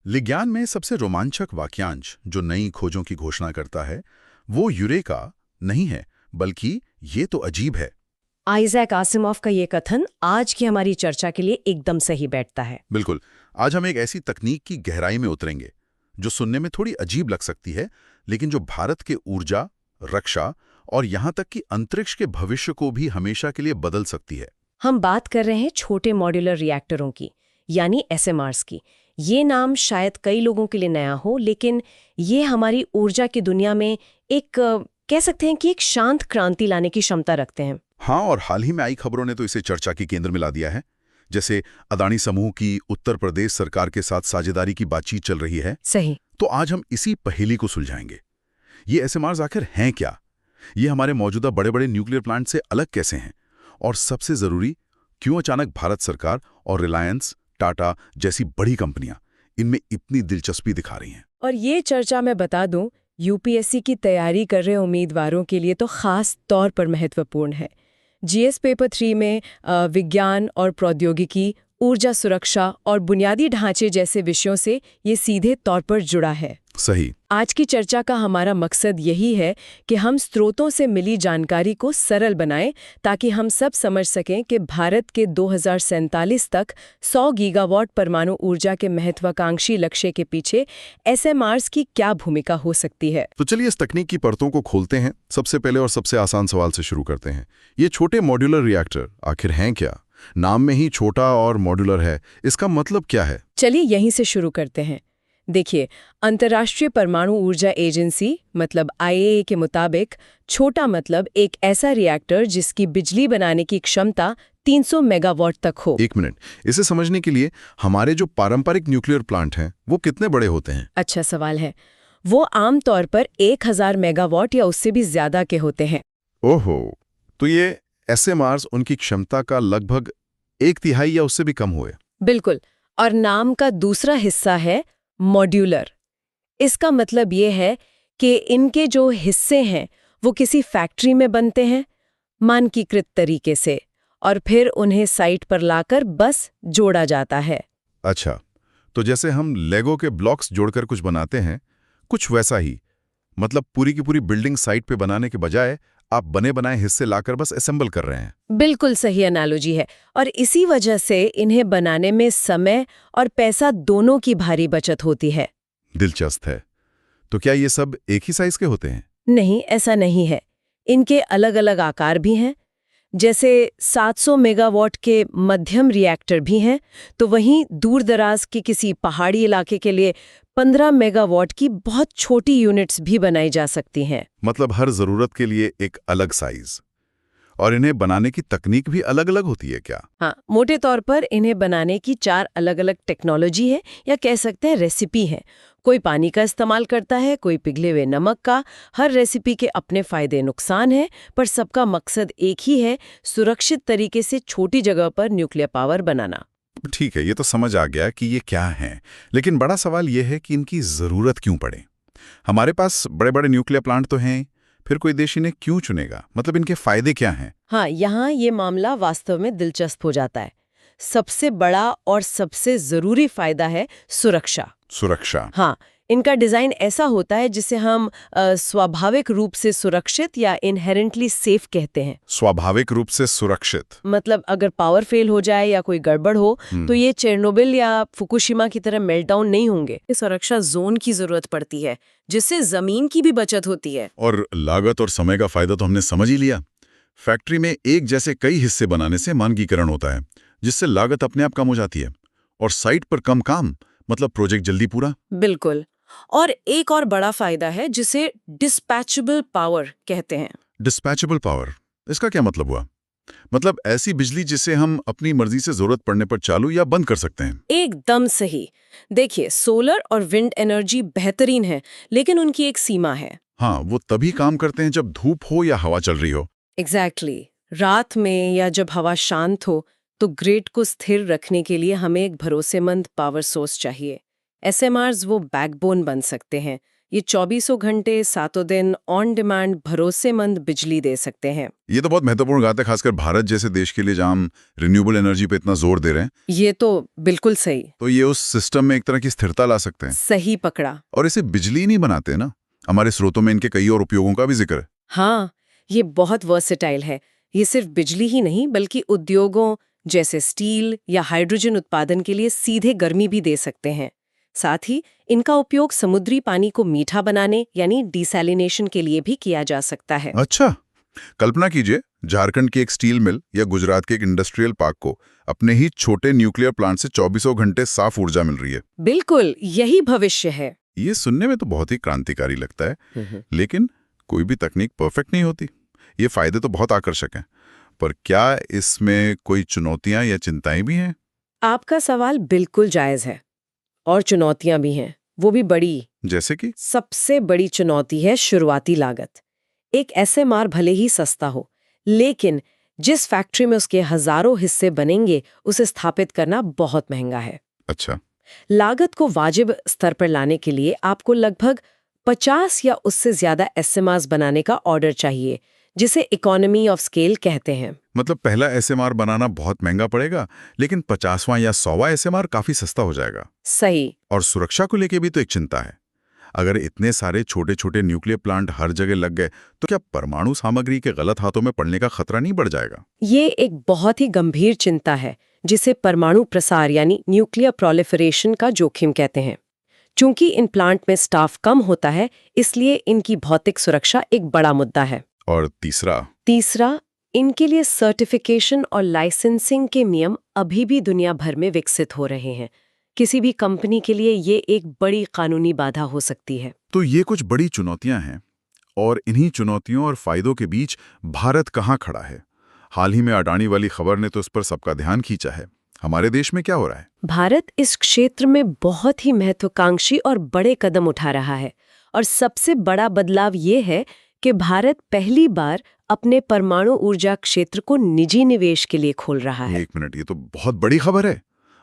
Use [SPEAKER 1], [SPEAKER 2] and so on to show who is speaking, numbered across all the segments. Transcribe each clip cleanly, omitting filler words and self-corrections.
[SPEAKER 1] विज्ञान में सबसे रोमांचक वाक्यांश जो नई खोजों की घोषणा करता है वो यूरेका नहीं है, बल्कि ये तो अजीब है।
[SPEAKER 2] आइजैक आसिमोव का ये कथन आज की हमारी चर्चा के लिए एकदम सही बैठता है।
[SPEAKER 1] बिल्कुल। आज हम एक ऐसी तकनीक की गहराई में उतरेंगे जो सुनने में थोड़ी अजीब लग सकती है, लेकिन जो भारत के ऊर्जा, रक्षा और यहाँ तक कि अंतरिक्ष के भविष्य को भी हमेशा के लिए बदल सकती है।
[SPEAKER 2] हम बात कर रहे हैं छोटे मॉड्यूलर रिएक्टरों की, यानी एसएमआरस की। ये नाम शायद कई लोगों के लिए नया हो, लेकिन ये हमारी ऊर्जा की दुनिया में कह सकते हैं कि एक शांत क्रांति लाने की क्षमता रखते हैं।
[SPEAKER 1] हाँ, और हाल ही में आई खबरों ने तो इसे चर्चा के केंद्र में ला दिया है। जैसे अदानी समूह की उत्तर प्रदेश सरकार के साथ साझेदारी की बातचीत चल रही है।
[SPEAKER 2] सही।
[SPEAKER 1] तो आज हम इसी पहेली को सुलझाएंगे। ये एसएमआरस आखिर हैं क्या? ये हमारे मौजूदा बड़े बड़े न्यूक्लियर प्लांट से अलग कैसे हैं? और सबसे जरूरी, क्यों अचानक भारत सरकार और रिलायंस, टाटा जैसी बड़ी कंपनियां इनमें इतनी दिलचस्पी दिखा रही हैं?
[SPEAKER 2] और ये चर्चा मैं बता दूं, यूपीएससी की तैयारी कर रहे उम्मीदवारों के लिए तो खास तौर पर महत्वपूर्ण है। जीएस पेपर 3 में विज्ञान और प्रौद्योगिकी, ऊर्जा सुरक्षा और बुनियादी ढांचे जैसे विषयों से ये सीधे तौर पर जुड़ा है।
[SPEAKER 1] सही।
[SPEAKER 2] आज की चर्चा का हमारा मकसद यही है कि हम स्रोतों से मिली जानकारी को सरल बनाएं, ताकि हम सब समझ सकें कि भारत के 2047 तक 100 गीगावाट परमाणु ऊर्जा के महत्वाकांक्षी लक्ष्य के पीछे एसएमआरस की क्या भूमिका हो सकती है।
[SPEAKER 1] तो चलिए इस तकनीक की परतों को खोलते हैं। सबसे पहले और सबसे आसान सवाल से शुरू करते हैं। ये छोटे मॉड्यूलर रिएक्टर आखिर हैं क्या? नाम में ही छोटा और मॉड्यूलर है, इसका मतलब क्या है?
[SPEAKER 2] चलिए यहीं से शुरू करते हैं। देखिए, अंतर्राष्ट्रीय परमाणु ऊर्जा एजेंसी मतलब आईएए के मुताबिक छोटा मतलब एक ऐसा रिएक्टर जिसकी बिजली बनाने की क्षमता 300 मेगावाट तक हो।
[SPEAKER 1] एक मिनट, इसे समझने के लिए हमारे जो पारंपरिक न्यूक्लियर प्लांट हैं वो कितने बड़े होते हैं?
[SPEAKER 2] अच्छा सवाल है। वो आमतौर पर 1000 मेगावाट या उससे भी ज्यादा के होते हैं।
[SPEAKER 1] ओहो, तो ये एसएमआरस उनकी क्षमता का लगभग 1/3 या उससे भी कम हुए।
[SPEAKER 2] बिल्कुल। और नाम का दूसरा हिस्सा है मॉड्यूलर। इसका मतलब ये है कि इनके जो हिस्से हैं वो किसी फैक्ट्री में बनते हैं मानकीकृत तरीके से, और फिर उन्हें साइट पर लाकर बस जोड़ा जाता है।
[SPEAKER 1] अच्छा, तो जैसे हम लेगो के ब्लॉक्स जोड़कर कुछ बनाते हैं, कुछ वैसा ही। मतलब पूरी की पूरी बिल्डिंग साइट पे बनाने के बजाय आप बने बनाए हिस्से लाकर बस असेंबल कर रहे हैं।
[SPEAKER 2] बिल्कुल सही एनालॉजी है, और इसी वजह से इन्हें बनाने में समय और पैसा दोनों की भारी बचत होती है।
[SPEAKER 1] दिलचस्प है। तो क्या ये सब एक ही साइज के होते हैं?
[SPEAKER 2] नहीं, ऐसा नहीं है। इनके अलग अलग आकार भी हैं। जैसे 700 मेगावाट के मध्यम रिएक्टर भी हैं, तो वहीं दूर दराज के किसी पहाड़ी इलाके के लिए 15 मेगावाट की बहुत छोटी यूनिट्स भी बनाई जा सकती हैं।
[SPEAKER 1] मतलब हर जरूरत के लिए एक अलग साइज। और इन्हें बनाने की तकनीक भी अलग अलग होती है क्या?
[SPEAKER 2] हाँ, मोटे तौर पर इन्हें बनाने की 4 अलग अलग टेक्नोलॉजी है, या कह सकते हैं रेसिपी है। कोई पानी का इस्तेमाल करता है, कोई पिघले हुए नमक का। हर रेसिपी के अपने फायदे नुकसान हैं, पर सबका मकसद एक ही है, सुरक्षित तरीके से छोटी जगह पर न्यूक्लियर पावर बनाना।
[SPEAKER 1] ठीक है, ये तो समझ आ गया कि ये क्या है। लेकिन बड़ा सवाल ये है कि इनकी जरूरत क्यों पड़े? हमारे पास बड़े बड़े न्यूक्लियर प्लांट तो हैं, फिर कोई देश इन्हें क्यों चुनेगा? मतलब इनके फायदे क्या हैं?
[SPEAKER 2] हाँ, यहाँ ये मामला वास्तव में दिलचस्प हो जाता है। सबसे बड़ा और सबसे जरूरी फायदा है सुरक्षा।
[SPEAKER 1] सुरक्षा।
[SPEAKER 2] हाँ, इनका डिजाइन ऐसा होता है जिसे हम स्वाभाविक रूप से सुरक्षित या इनहेरेंटली सेफ कहते हैं।
[SPEAKER 1] स्वाभाविक रूप से सुरक्षित
[SPEAKER 2] मतलब अगर पावर फेल हो जाए या कोई गड़बड़ हो तो ये चेरनोबिल या फुकुशिमा की तरह मेल्टडाउन नहीं होंगे। सुरक्षा जोन की जरूरत पड़ती है, जिससे जमीन की भी बचत होती है।
[SPEAKER 1] और लागत और समय का फायदा तो हमने समझ ही लिया। फैक्ट्री में एक जैसे कई हिस्से बनाने से मानकीकरण होता है, जिससे लागत अपने आप कम हो जाती है। और साइट पर कम काम, मतलब प्रोजेक्ट जल्दी पूरा।
[SPEAKER 2] बिल्कुल। और एक और बड़ा फायदा है जिसे डिस्पैचेबल पावर कहते हैं।
[SPEAKER 1] डिस्पैचेबल पावर, इसका क्या मतलब हुआ? मतलब ऐसी बिजली जिसे हम अपनी मर्जी से जरूरत पड़ने पर चालू या बंद कर सकते हैं।
[SPEAKER 2] एकदम सही। देखिए, सोलर और विंड एनर्जी बेहतरीन है, लेकिन उनकी एक सीमा है।
[SPEAKER 1] हाँ, वो तभी काम करते हैं जब धूप हो या हवा चल रही हो।
[SPEAKER 2] एग्जैक्टली। रात में या जब हवा शांत हो तो ग्रिड को स्थिर रखने के लिए हमें एक भरोसेमंद पावर सोर्स चाहिए। एसएमआरस वो बैकबोन बन सकते हैं ये 24 घंटे 7 दिन ऑन डिमांड भरोसेमंद बिजली दे सकते हैं।
[SPEAKER 1] ये तो बहुत महत्वपूर्ण बात है, खासकर भारत जैसे देश के लिए जहां हम रिन्यूएबल एनर्जी पे इतना जोर दे रहे हैं।
[SPEAKER 2] ये तो बिल्कुल सही।
[SPEAKER 1] तो ये उस सिस्टम में एक तरह की स्थिरता ला सकते हैं।
[SPEAKER 2] सही पकड़ा।
[SPEAKER 1] और इसे बिजली नहीं बनाते ना, हमारे स्रोतों में इनके कई और उपयोगों का भी जिक्र है।
[SPEAKER 2] हाँ, ये बहुत वर्सेटाइल है। ये सिर्फ बिजली ही नहीं बल्कि उद्योगों जैसे स्टील या हाइड्रोजन उत्पादन के लिए सीधे गर्मी भी दे सकते हैं। साथ ही इनका उपयोग समुद्री पानी को मीठा बनाने यानी डिसैलिनेशन के लिए भी किया जा सकता है।
[SPEAKER 1] अच्छा, कल्पना कीजिए झारखंड की एक स्टील मिल या गुजरात के एक इंडस्ट्रियल पार्क को अपने ही छोटे न्यूक्लियर प्लांट से 24 घंटे साफ ऊर्जा मिल रही है।
[SPEAKER 2] बिल्कुल, यही भविष्य है।
[SPEAKER 1] ये सुनने में तो बहुत ही क्रांतिकारी लगता है, लेकिन कोई भी तकनीक परफेक्ट नहीं होती। ये फायदे तो बहुत आकर्षक हैं, पर क्या इसमें कोई चुनौतियां या चिंताएं भी हैं?
[SPEAKER 2] आपका सवाल बिल्कुल जायज है और चुनौतियां भी हैं, वो भी बड़ी।
[SPEAKER 1] जैसे कि?
[SPEAKER 2] सबसे बड़ी चुनौती है शुरुआती लागत। एक SMR भले ही सस्ता हो, लेकिन जिस फैक्ट्री में उसके हजारों हिस्से बनेंगे उसे स्थापित करना बहुत महंगा है।
[SPEAKER 1] अच्छा।
[SPEAKER 2] लागत को वाजिब स्तर पर लाने के लिए आपको लगभग 50 या उससे ज्यादा SMRs बनाने का ऑर्डर चाहिए, जिसे इकोनॉमी ऑफ स्केल कहते हैं।
[SPEAKER 1] मतलब पहला SMR बनाना बहुत महंगा पड़ेगा, लेकिन 50वां या 100वां SMR काफी सस्ता हो जाएगा।
[SPEAKER 2] सही।
[SPEAKER 1] और सुरक्षा को लेके भी तो एक चिंता है। अगर इतने सारे छोटे छोटे न्यूक्लियर प्लांट हर जगह लग गए तो क्या परमाणु सामग्री के गलत हाथों में पड़ने का खतरा नहीं बढ़ जाएगा?
[SPEAKER 2] ये एक बहुत ही गंभीर चिंता है, जिसे परमाणु प्रसार यानी न्यूक्लियर प्रोलिफरेशन का जोखिम कहते हैं। चूंकि इन प्लांट में स्टाफ कम होता है, इसलिए इनकी भौतिक सुरक्षा एक बड़ा मुद्दा है।
[SPEAKER 1] और तीसरा,
[SPEAKER 2] इनके लिए सर्टिफिकेशन और लाइसेंसिंग के नियम अभी भी दुनिया भर में विकसित हो रहे हैं। किसी भी कंपनी के लिए ये एक बड़ी कानूनी बाधा हो सकती है।
[SPEAKER 1] तो ये कुछ बड़ी चुनौतियां हैं, और इन्हीं चुनौतियों और फायदों के बीच भारत कहाँ खड़ा है? हाल ही में अडानी वाली खबर ने तो इस पर सबका ध्यान खींचा है। हमारे देश में क्या हो रहा है?
[SPEAKER 2] भारत इस क्षेत्र में बहुत ही महत्वाकांक्षी और बड़े कदम उठा रहा है, और सबसे बड़ा बदलाव ये है कि भारत पहली बार अपने परमाणु ऊर्जा क्षेत्र को निजी निवेश के लिए खोल रहा है।
[SPEAKER 1] एक मिनट, ये तो बहुत बड़ी खबर है।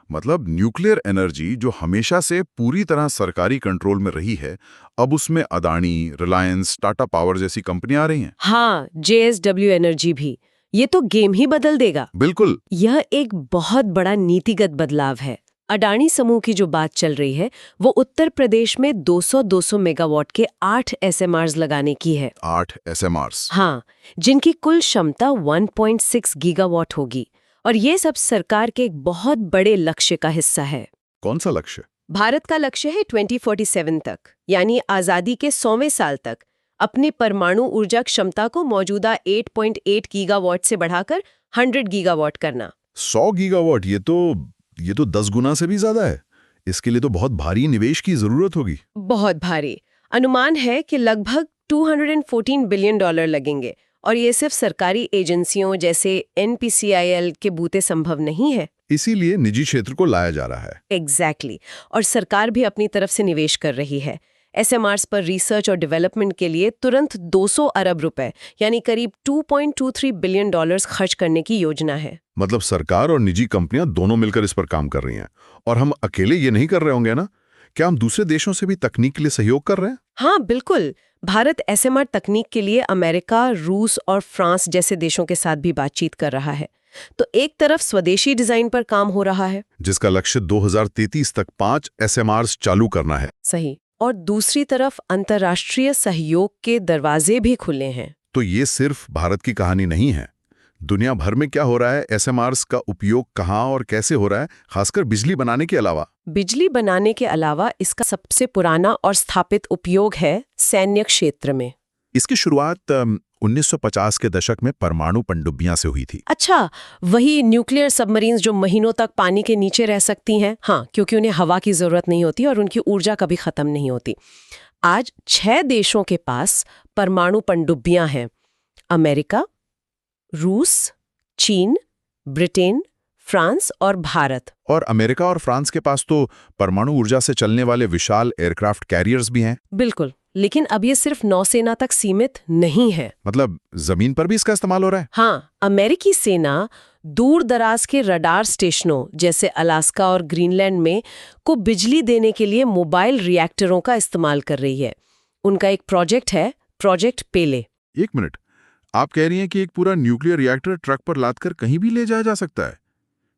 [SPEAKER 1] मतलब न्यूक्लियर एनर्जी जो हमेशा से पूरी तरह सरकारी कंट्रोल में रही है, अब उसमें अडानी, रिलायंस, टाटा पावर जैसी कंपनियां आ रही हैं।
[SPEAKER 2] हाँ, JSW एनर्जी भी। ये तो गेम ही बदल देगा।
[SPEAKER 1] बिल्कुल।
[SPEAKER 2] यह एक बहुत बड़ा नीतिगत बदलाव है। अडानी समूह की जो बात चल रही है, वो उत्तर प्रदेश में 200 मेगावाट के 8 SMRs लगाने की है।
[SPEAKER 1] 8 SMRs?
[SPEAKER 2] हाँ, जिनकी कुल क्षमता 1.6 गीगावाट होगी। और ये सब सरकार के एक बहुत बड़े लक्ष्य का हिस्सा है।
[SPEAKER 1] कौन सा लक्ष्य?
[SPEAKER 2] भारत का लक्ष्य है 2047 तक, यानी आजादी के 100वें साल तक, अपनी परमाणु ऊर्जा क्षमता को मौजूदा 8.8 गीगावाट से बढ़ाकर 100 गीगावाट करना।
[SPEAKER 1] 100 गीगावाट? ये तो 10 गुना से भी ज्यादा है। इसके लिए तो बहुत भारी निवेश की जरूरत होगी।
[SPEAKER 2] बहुत भारी। अनुमान है कि लगभग $214 बिलियन लगेंगे, और ये सिर्फ सरकारी एजेंसियों जैसे NPCIL के बूते संभव नहीं है।
[SPEAKER 1] इसीलिए निजी क्षेत्र को लाया जा रहा है।
[SPEAKER 2] एग्जैक्टली। और सरकार भी अपनी तरफ से निवेश कर रही है। SMRs पर रिसर्च और डेवलपमेंट के लिए तुरंत 200 अरब रुपए यानी करीब $2.23 बिलियन खर्च करने की योजना है।
[SPEAKER 1] मतलब सरकार और निजी कंपनियां दोनों मिलकर इस पर काम कर रही हैं। और हम अकेले ये नहीं कर रहे होंगे ना? क्या हम दूसरे देशों से भी तकनीक के लिए सहयोग कर रहे हैं?
[SPEAKER 2] हाँ, बिल्कुल। भारत SMR तकनीक के लिए अमेरिका, रूस और फ्रांस जैसे देशों के साथ भी बातचीत कर रहा है। तो एक तरफ स्वदेशी डिजाइन पर काम हो रहा है,
[SPEAKER 1] जिसका लक्ष्य 2033 तक 5 SMRs चालू करना है।
[SPEAKER 2] सही। और दूसरी तरफ अंतर्राष्ट्रीय सहयोग के दरवाजे भी खुले हैं।
[SPEAKER 1] तो ये सिर्फ भारत की कहानी नहीं है। दुनिया भर में क्या हो रहा है? SMRs का उपयोग कहाँ और कैसे हो रहा है, खासकर बिजली बनाने के अलावा?
[SPEAKER 2] बिजली बनाने के अलावा इसका सबसे पुराना और स्थापित उपयोग है सैन्य क्षेत्र में।
[SPEAKER 1] इसकी शुरुआत 1950 के दशक में परमाणु पनडुब्बियां से हुई थी।
[SPEAKER 2] अच्छा, वही न्यूक्लियर सबमरीन्स जो महीनों तक पानी के नीचे रह सकती हैं। हाँ, क्योंकि उन्हें हवा की जरूरत नहीं होती और उनकी ऊर्जा कभी खत्म नहीं होती। आज 6 देशों के पास परमाणु पनडुब्बियां हैं: अमेरिका, रूस, चीन, ब्रिटेन, फ्रांस और भारत।
[SPEAKER 1] और अमेरिका और फ्रांस के पास तो परमाणु ऊर्जा से चलने वाले विशाल एयरक्राफ्ट कैरियर्स भी हैं।
[SPEAKER 2] बिल्कुल, लेकिन अब ये सिर्फ नौसेना तक सीमित नहीं है।
[SPEAKER 1] मतलब जमीन पर भी इसका इस्तेमाल हो रहा है?
[SPEAKER 2] हाँ, अमेरिकी सेना दूर दराज के रडार स्टेशनों जैसे अलास्का और ग्रीनलैंड में को बिजली देने के लिए मोबाइल रिएक्टरों का इस्तेमाल कर रही है। उनका एक प्रोजेक्ट है, प्रोजेक्ट पेले।
[SPEAKER 1] एक मिनट, आप कह रही हैं कि एक पूरा न्यूक्लियर रिएक्टर ट्रक पर लादकर कहीं भी ले जाया जा सकता है?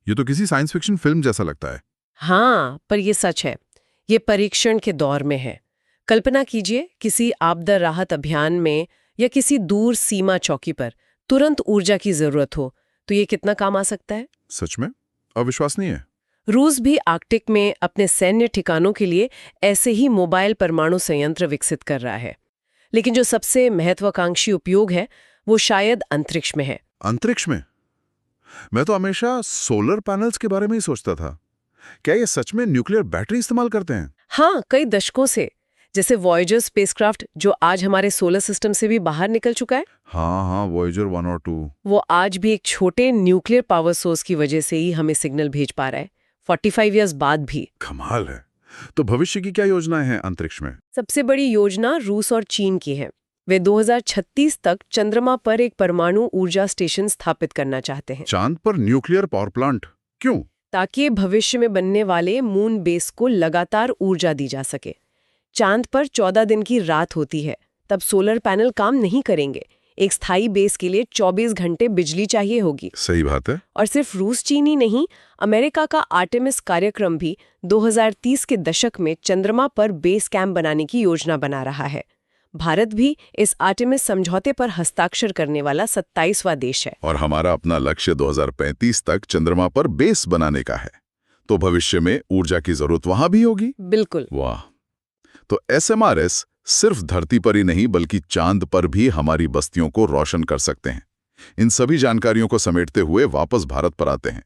[SPEAKER 1] ये तो किसी साइंस फिक्शन फिल्म जैसा लगता है।
[SPEAKER 2] हाँ, पर ये सच है। ये परीक्षण के दौर में है। कल्पना कीजिए किसी आपदा राहत अभियान में या किसी दूर सीमा चौकी पर तुरंत ऊर्जा की जरूरत हो, तो ये कितना काम आ सकता है।
[SPEAKER 1] सच में अविश्वसनीय है।
[SPEAKER 2] रूस भी आर्कटिक में अपने सैन्य ठिकानों के लिए ऐसे ही मोबाइल परमाणु संयंत्र विकसित कर रहा है। लेकिन जो सबसे महत्वाकांक्षी उपयोग है वो शायद अंतरिक्ष में है।
[SPEAKER 1] अंतरिक्ष में? मैं तो हमेशा सोलर पैनल्स के बारे में ही सोचता था। क्या ये सच में न्यूक्लियर बैटरी इस्तेमाल करते हैं?
[SPEAKER 2] हाँ, कई दशकों से। जैसे वॉयेजर स्पेसक्राफ्ट जो आज हमारे सोलर सिस्टम से भी बाहर निकल चुका है।
[SPEAKER 1] हाँ, वॉयेजर 1 और 2।
[SPEAKER 2] वो आज भी एक छोटे न्यूक्लियर पावर सोर्स की वजह से ही हमें सिग्नल भेज पा रहा है, 45 इयर्स बाद भी।
[SPEAKER 1] कमाल है। तो भविष्य की क्या योजनाएं हैं अंतरिक्ष में?
[SPEAKER 2] सबसे बड़ी योजना रूस और चीन की है। वे 2036 तक चंद्रमा पर एक परमाणु ऊर्जा स्टेशन स्थापित करना चाहते हैं।
[SPEAKER 1] चांद पर न्यूक्लियर पावर प्लांट? क्यों?
[SPEAKER 2] ताकि भविष्य में बनने वाले मून बेस को लगातार ऊर्जा दी जा सके। चांद पर 14 दिन की रात होती है, तब सोलर पैनल काम नहीं करेंगे। एक स्थायी बेस के लिए 24 घंटे बिजली चाहिए होगी।
[SPEAKER 1] सही बात है।
[SPEAKER 2] और सिर्फ रूस चीन ही नहीं, अमेरिका का आर्टेमिस कार्यक्रम भी 2030 के दशक में चंद्रमा पर बेस कैंप बनाने की योजना बना रहा है। भारत भी इस आर्टेमिस समझौते पर हस्ताक्षर करने वाला 27वां देश है।
[SPEAKER 1] और हमारा अपना लक्ष्य 2035 तक चंद्रमा पर बेस बनाने का है। तो भविष्य में ऊर्जा की जरूरत वहां भी होगी।
[SPEAKER 2] बिल्कुल।
[SPEAKER 1] वाह। तो SMRS सिर्फ धरती पर ही नहीं बल्कि चांद पर भी हमारी बस्तियों को रोशन कर सकते हैं। इन सभी जानकारियों को समेटते हुए वापस भारत पर आते हैं।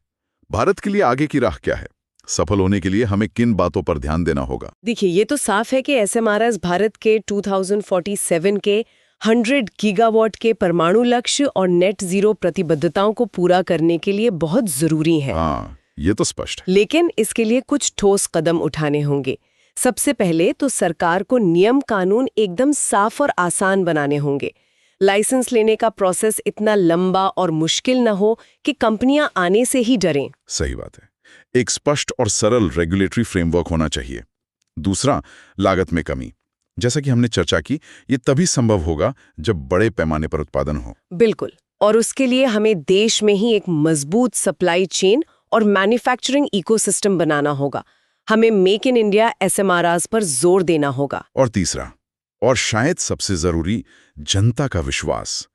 [SPEAKER 1] भारत के लिए आगे की राह क्या है? सफल होने के लिए हमें किन बातों पर ध्यान देना होगा?
[SPEAKER 2] देखिए, ये तो साफ है कि SMRS भारत के 2047 के 100 गीगावाट के परमाणु लक्ष्य और नेट जीरो प्रतिबद्धताओं को पूरा करने के लिए बहुत जरूरी है।
[SPEAKER 1] हाँ, ये तो स्पष्ट है।
[SPEAKER 2] लेकिन इसके लिए कुछ ठोस कदम उठाने होंगे। सबसे पहले तो सरकार को नियम कानून एकदम साफ और आसान बनाने होंगे। लाइसेंस लेने का प्रोसेस इतना लंबा और मुश्किल न हो कि कंपनियां आने से ही डरें।
[SPEAKER 1] सही बात है। एक स्पष्ट और सरल रेगुलेटरी फ्रेमवर्क होना चाहिए। दूसरा, लागत में कमी। जैसा कि हमने चर्चा की, ये तभी संभव होगा जब बड़े पैमाने पर उत्पादन हो।
[SPEAKER 2] बिल्कुल। और उसके लिए हमें देश में ही एक मजबूत सप्लाई चेन और मैन्युफैक्चरिंग इकोसिस्टम बनाना होगा। हमें मेक इन इंडिया SMRS पर जोर देना होगा।
[SPEAKER 1] और तीसरा, और शायद सबसे जरूरी, जनता का विश्वास।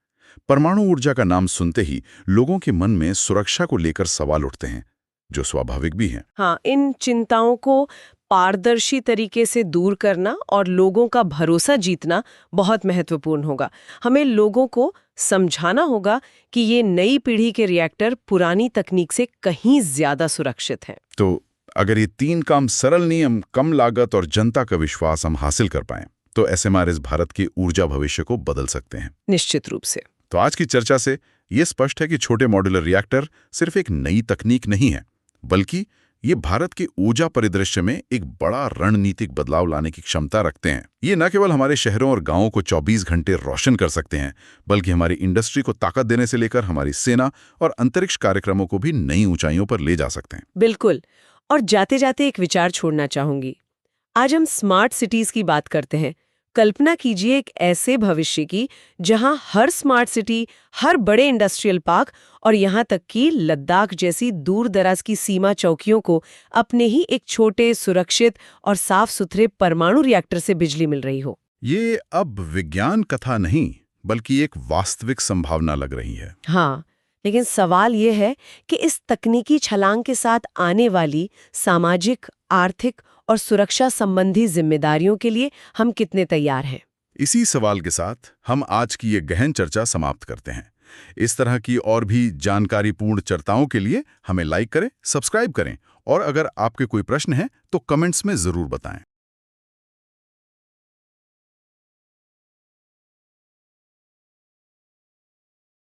[SPEAKER 1] परमाणु ऊर्जा का नाम सुनते ही लोगों के मन में सुरक्षा को लेकर सवाल उठते हैं, जो स्वाभाविक भी हैं।
[SPEAKER 2] हाँ, इन चिंताओं को पारदर्शी तरीके से दूर करना और लोगों का भरोसा जीतना बहुत महत्वपूर्ण होगा। हमें लोगों को समझाना होगा कि ये नई पीढ़ी के रिएक्टर पुरानी तकनीक से कहीं ज्यादा सुरक्षित हैं।
[SPEAKER 1] तो अगर ये 3 काम, सरल नियम, कम लागत और जनता का विश्वास, हम हासिल कर पाएं, तो SMRS भारत के ऊर्जा भविष्य को बदल सकते हैं।
[SPEAKER 2] निश्चित रूप से।
[SPEAKER 1] तो आज की चर्चा से ये स्पष्ट है कि छोटे मॉड्यूलर रिएक्टर सिर्फ एक नई तकनीक नहीं है, बल्कि ये भारत के ऊर्जा परिदृश्य में एक बड़ा रणनीतिक बदलाव लाने की क्षमता रखते हैं। ये न केवल हमारे शहरों और गांवों को 24 घंटे रोशन कर सकते हैं, बल्कि हमारी इंडस्ट्री को ताकत देने से लेकर हमारी सेना और अंतरिक्ष कार्यक्रमों को भी नई ऊंचाइयों पर ले जा सकते हैं।
[SPEAKER 2] बिल्कुल। और जाते जाते एक विचार छोड़ना चाहूंगी। आज हम स्मार्ट सिटीज की बात करते हैं। कल्पना कीजिए एक ऐसे भविष्य की जहां हर स्मार्ट सिटी, हर बड़े इंडस्ट्रियल पार्क और यहां तक कि लद्दाख जैसी दूर दराज की सीमा चौकियों को अपने ही एक छोटे, सुरक्षित और साफ सुथरे परमाणु रिएक्टर से बिजली मिल रही हो।
[SPEAKER 1] ये अब विज्ञान कथा नहीं, बल्कि एक वास्तविक संभावना लग रही है।
[SPEAKER 2] हाँ, लेकिन सवाल ये है कि इस तकनीकी छलांग के साथ आने वाली सामाजिक, आर्थिक और सुरक्षा संबंधी जिम्मेदारियों के लिए हम कितने तैयार हैं?
[SPEAKER 1] इसी सवाल के साथ हम आज की ये गहन चर्चा समाप्त करते हैं। इस तरह की और भी जानकारीपूर्ण चर्चाओं के लिए हमें लाइक करें, सब्सक्राइब करें और अगर आपके कोई प्रश्न हैं तो कमेंट्स में जरूर बताएं।